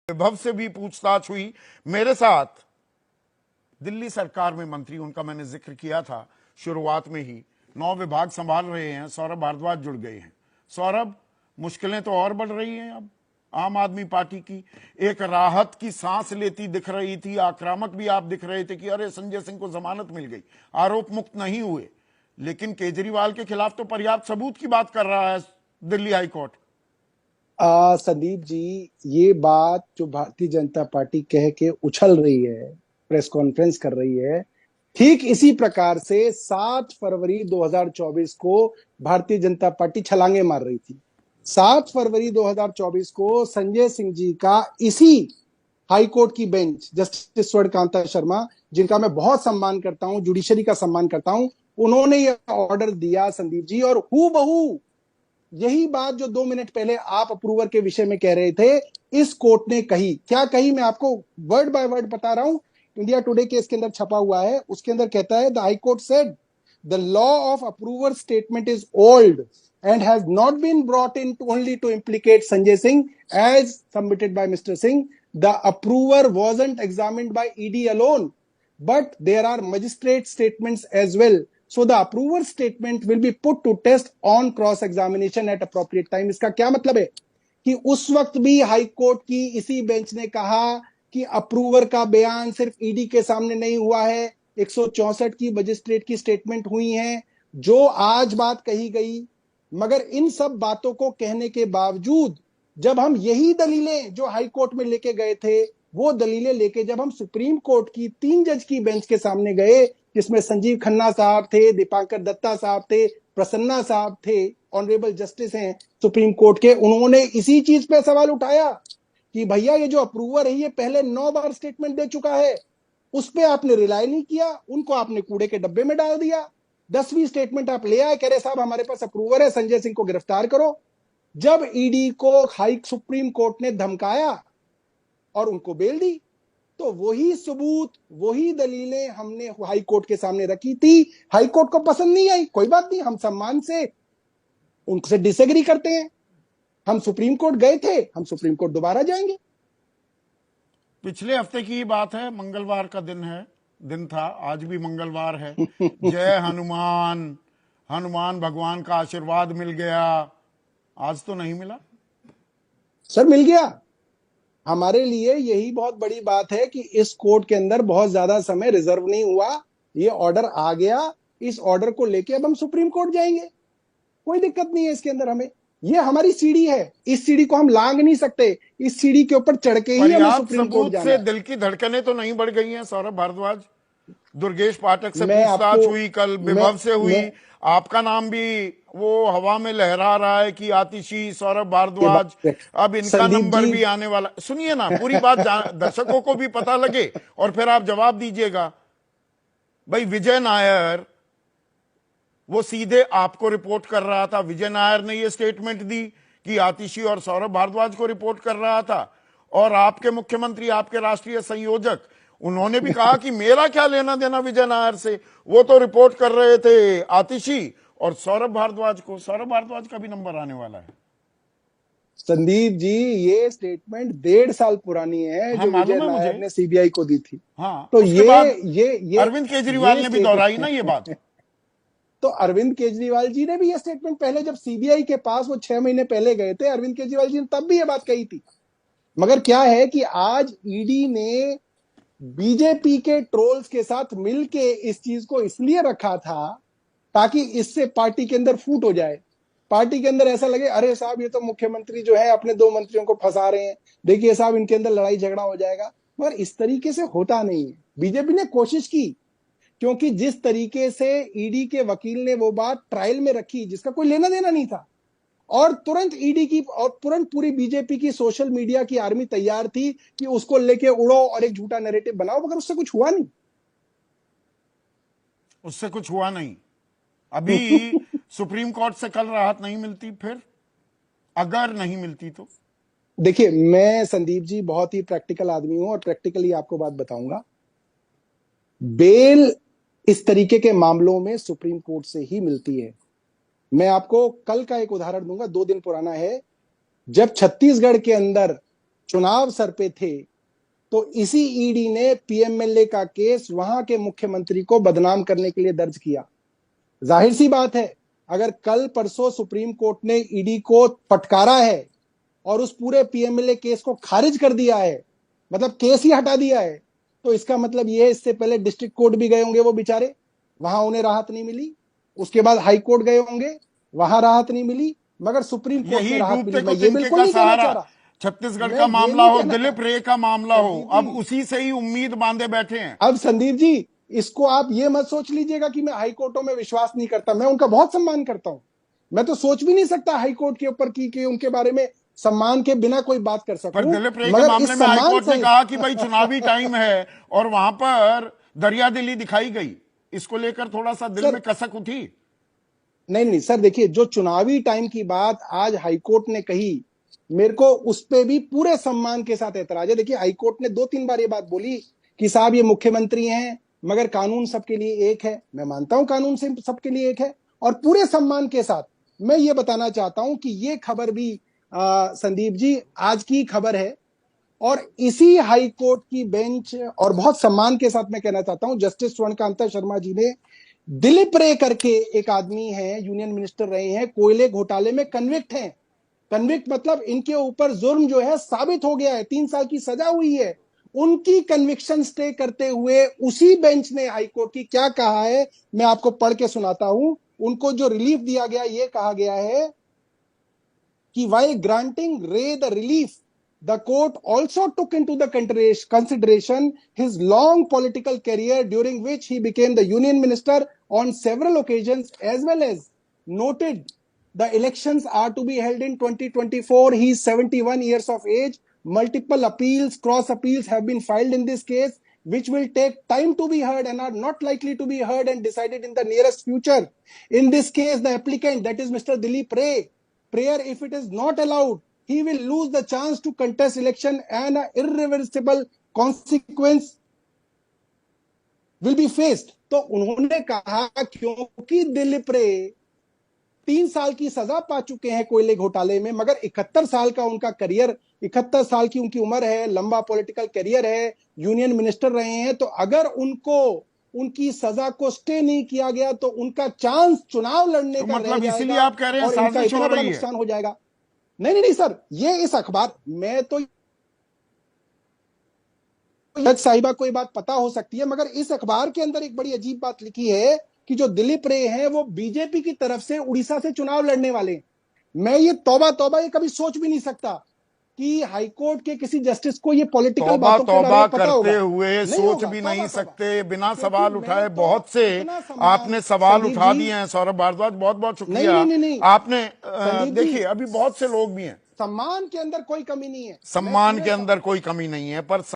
विभव से भी पूछताछ हुई। मेरे साथ दिल्ली सरकार में मंत्री, उनका मैंने जिक्र किया था शुरुआत में ही, 9 विभाग संभाल रहे हैं, सौरभ भारद्वाज जुड़ गए हैं। सौरभ, मुश्किलें तो और बढ़ रही हैं अब आम आदमी पार्टी की। एक राहत की सांस लेती दिख रही थी, आक्रामक भी आप दिख रहे थे कि अरे संजय सिंह को जमानत मिल गई, आरोप मुक्त नहीं हुए, लेकिन केजरीवाल के खिलाफ तो पर्याप्त सबूत की बात कर रहा है दिल्ली हाईकोर्ट। संदीप जी, ये बात जो भारतीय जनता पार्टी कह के उछल रही है, प्रेस कॉन्फ्रेंस कर रही है, ठीक इसी प्रकार से 7 फरवरी 2024 को भारतीय जनता पार्टी छलांगे मार रही थी। 7 फरवरी 2024 को संजय सिंह जी का इसी हाईकोर्ट की बेंच, जस्टिस स्वर्णकांता शर्मा, जिनका मैं बहुत सम्मान करता हूं, जुडिशरी का सम्मान करता हूं, उन्होंने यह ऑर्डर दिया संदीप जी। और हूबहू यही बात जो 2 मिनट पहले आप अप्रूवर के विषय में कह रहे थे, इस कोर्ट ने कही। क्या कही, मैं आपको वर्ड बाय वर्ड बता रहा हूं। इंडिया टुडे के इसके अंदर छपा हुआ है, उसके अंदर कहता है, the high court said the law of approver statement is old and has not been brought in only to implicate Sanjay Singh as submitted by Mr. Singh. The approver wasn't examined by ED alone, but there are magistrate statements as well. So the approver statement will be put to test on cross examination at appropriate time. इसका क्या मतलब है कि उस वक्त भी high court की इसी बेंच ने कहा कि अप्रूवर का बयान सिर्फ ईडी के सामने नहीं हुआ है, 164 की मजिस्ट्रेट की स्टेटमेंट हुई है, जो आज बात कही गई। मगर इन सब बातों को कहने के बावजूद जब हम यही दलीलें जो हाई कोर्ट में लेके गए थे, वो दलीलें लेके जब हम सुप्रीम कोर्ट की 3 जज की बेंच के सामने गए, जिसमें संजीव खन्ना साहब थे, दीपांकर दत्ता साहब थे, प्रसन्ना साहब थे, ऑनरेबल जस्टिस हैं सुप्रीम कोर्ट के, उन्होंने इसी चीज पे सवाल उठाया कि भैया ये जो अप्रूवर है ये पहले 9 बार स्टेटमेंट दे चुका है, उस पर आपने रिलाय नहीं किया, उनको आपने कूड़े के डब्बे में डाल दिया। 10वीं स्टेटमेंट आप ले आए, कह रहे साहब हमारे पास अप्रूवर है, संजय सिंह को गिरफ्तार करो। जब ईडी को हाई सुप्रीम कोर्ट ने धमकाया और उनको बेल दी, तो वही सबूत, वही दलीलें हमने हाई कोर्ट के सामने रखी थी। हाई कोर्ट को पसंद नहीं आई, कोई बात नहीं, हम सम्मान से उनसे डिसएग्री करते हैं। हम सुप्रीम कोर्ट गए थे, हम सुप्रीम कोर्ट दोबारा जाएंगे। पिछले हफ्ते की बात है, मंगलवार का दिन था, आज भी मंगलवार है। जय हनुमान, हनुमान भगवान का आशीर्वाद मिल गया, आज तो नहीं मिला। सर मिल गया। हमारे लिए यही बहुत बड़ी बात है कि इस कोर्ट के अंदर बहुत ज्यादा समय रिजर्व नहीं हुआ, ये ऑर्डर आ गया। इस ऑर्डर को लेके अब हम सुप्रीम कोर्ट जाएंगे, कोई दिक्कत नहीं है इसके अंदर हमें। ये हमारी सीढ़ी है, इस सीढ़ी को हम लांग नहीं सकते, इस सीढ़ी के ऊपर चढ़ के ही हमें सुप्रीम कोर्ट जाना है। दिल की धड़कनें तो नहीं बढ़ गई हैं सौरभ भारद्वाज? दुर्गेश पाठक से मैं पूछताछ आपको हुई, कल विभव से हुई, आपका नाम भी वो हवा में लहरा रहा है कि आतिशी, सौरभ भारद्वाज, अब इनका नंबर भी आने वाला। सुनिए ना, पूरी बात दर्शकों को भी पता लगे और फिर आप जवाब दीजिएगा। भाई विजय नायर वो सीधे आपको रिपोर्ट कर रहा था, विजय नायर ने ये स्टेटमेंट दी कि आतिशी और सौरभ भारद्वाज को रिपोर्ट कर रहा था, और आपके मुख्यमंत्री, आपके राष्ट्रीय संयोजक, उन्होंने भी कहा कि मेरा क्या लेना देना विजय नायर से, वो तो रिपोर्ट कर रहे थे आतिशी और सौरभ भारद्वाज को। सौरभ भारद्वाज का भी नंबर आने वाला है। संदीप जी, ये स्टेटमेंट 1.5 साल पुरानी है, हाँ, जो विजय मालूम है नायर मुझे। ने सीबीआई को दी थी। हाँ, तो उसके बाद ये अरविंद केजरीवाल ने भी दोहराई ना ये बात। तो अरविंद केजरीवाल जी ने भी ये स्टेटमेंट पहले, जब सीबीआई के पास वो 6 महीने पहले गए थे, अरविंद केजरीवाल जी ने तब भी ये बात कही थी। मगर क्या है कि आज ईडी ने बीजेपी के ट्रोल्स के साथ मिलके इस चीज को इसलिए रखा था ताकि इससे पार्टी के अंदर फूट हो जाए, पार्टी के अंदर ऐसा लगे अरे साहब ये तो मुख्यमंत्री जो है अपने 2 मंत्रियों को फंसा रहे हैं, देखिए साहब इनके अंदर लड़ाई झगड़ा हो जाएगा। मगर इस तरीके से होता नहीं है। बीजेपी ने कोशिश की, क्योंकि जिस तरीके से ईडी के वकील ने वो बात ट्रायल में रखी जिसका कोई लेना देना नहीं था, और तुरंत ईडी की और तुरंत पूरी बीजेपी की सोशल मीडिया की आर्मी तैयार थी कि उसको लेके उड़ो और एक झूठा नैरेटिव बनाओ, मगर उससे कुछ हुआ नहीं। उससे कुछ हुआ नहीं। अभी सुप्रीम कोर्ट से कल राहत नहीं मिलती, फिर अगर नहीं मिलती तो? देखिए, मैं संदीप जी बहुत ही प्रैक्टिकल आदमी हूं और प्रैक्टिकली आपको बात बताऊंगा। बेल इस तरीके के मामलों में सुप्रीम कोर्ट से ही मिलती है। मैं आपको कल का एक उदाहरण दूंगा, 2 दिन पुराना है। जब छत्तीसगढ़ के अंदर चुनाव सर पे थे, तो इसी ईडी ने पीएमएलए का केस वहां के मुख्यमंत्री को बदनाम करने के लिए दर्ज किया। जाहिर सी बात है, अगर कल परसों सुप्रीम कोर्ट ने ईडी को फटकारा है और उस पूरे पीएमएलए केस को खारिज कर दिया है, मतलब केस ही हटा दिया है, तो इसका मतलब यह है इससे पहले डिस्ट्रिक्ट कोर्ट भी गए होंगे वो बेचारे, वहां उन्हें राहत नहीं मिली। उसके बाद हाई कोर्ट गए होंगे, वहां राहत नहीं मिली, मगर सुप्रीम कोर्ट में यही राहत डूबते मिली। को मैं ये तिनके बिल्कुल का नहीं कहना सहारा, चाह रहा, छत्तीसगढ़ मैं का ये मामला नहीं हो, कहना, दिलीप रे का मामला हो, संदीप अब जी, उसी से ही उम्मीद बांधे बैठे हैं। अब संदीप जी, इसको आप ये मत सोच लीजिएगा कि मैं हाई कोर्टों में विश्वास नहीं करता, मैं उनका बहुत सम्मान करता हूं। मैं तो सोच भी नहीं सकता हाई कोर्ट के ऊपर कि उनके बारे में सम्मान के बिना कोई बात कर पर सकूं, दिलीप रे के मगर मामले इस में सम्मान हाईकोर्ट ने सहित कहा कि भाई चुनावी टाइम है और वहां पर दरियादिली दिखाई गई, इसको लेकर थोड़ा सा दिल सर, में कसक उठी। नहीं नहीं सर, देखिए, जो चुनावी टाइम की बात आज हाईकोर्ट ने कही, मेरे को उस पे भी पूरे सम्मान के साथ एतराज है। देखिए, हाईकोर्ट ने 2-3 बार ये बात बोली कि साहब ये मुख्यमंत्री हैं, मगर कानून सबके लिए एक है। मैं मानता हूं कानून से सबके लिए एक है, और पूरे सम्मान के साथ मैं ये बताना चाहता हूं कि ये खबर भी संदीप जी आज की खबर है, और इसी हाई कोर्ट की बेंच, और बहुत सम्मान के साथ मैं कहना चाहता हूं, जस्टिस स्वर्णकांता शर्मा जी ने, दिलीप रे करके एक आदमी है, यूनियन मिनिस्टर रहे हैं, कोयले घोटाले में कन्विक्ट हैं। कन्विक्ट मतलब इनके ऊपर जुर्म जो है साबित हो गया है, 3 साल की सजा हुई है। उनकी कन्विक्शन स्टे करते हुए उसी बेंच ने हाईकोर्ट की क्या कहा है, मैं आपको पढ़ के सुनाता हूं। उनको जो रिलीफ दिया गया, यह कहा गया है कि while granting Ray the relief, the court also took into the consideration his long political career, during which he became the union minister on several occasions, as well as noted the elections are to be held in 2024. He is 71 years of age. Multiple appeals, cross appeals have been filed in this case, which will take time to be heard and are not likely to be heard and decided in the nearest future. In this case, the applicant, that is Mr. Dilip Ray, prayer, if it is not allowed, he will lose the chance to contest election and an irreversible consequence will be faced. तो उन्होंने कहा क्योंकि दिलीप रे 3 साल की सजा पा चुके हैं कोयले घोटाले में, मगर 71 साल का उनका करियर, 71 साल की उनकी उम्र है, लंबा पॉलिटिकल करियर है, यूनियन मिनिस्टर रहे हैं, तो अगर उनको उनकी सजा को स्टे नहीं किया गया तो उनका चांस चुनाव लड़ने तो का रह मतलब इसीलिए जाएगा आप कह रहे हैं और इनका साजिश हो इतना बड़ा रही है। नुकसान हो जाएगा। नहीं नहीं नहीं सर, ये इस अखबार में तो जज साहिबा को ये बात पता हो सकती है, मगर इस अखबार के अंदर एक बड़ी अजीब बात लिखी है कि जो दिलीप रे हैं वो बीजेपी की तरफ से उड़ीसा से चुनाव लड़ने वाले। मैं ये तौबा तौबा ये कभी सोच भी नहीं सकता कि हाईकोर्ट के किसी जस्टिस को ये पॉलिटिकल तौबा बातों के बारे तौबा में पता करते होगा। हुए नहीं सोच होगा भी तौबा नहीं तौबा, सकते, बिना क्योंकि सवाल मैं उठाए तो बहुत से इतना सम्मान, आपने सवाल संदीप उठा जी, दिए हैं। सौरभ भारद्वाज, बहुत बहुत नहीं शुक्रिया। नहीं नहीं नहीं आपने संदीप जी, देखिए अभी बहुत से लोग भी हैं, सम्मान के अंदर कोई कमी नहीं है, मैं सम्मान पूरे के अंदर कोई कमी नहीं है, पर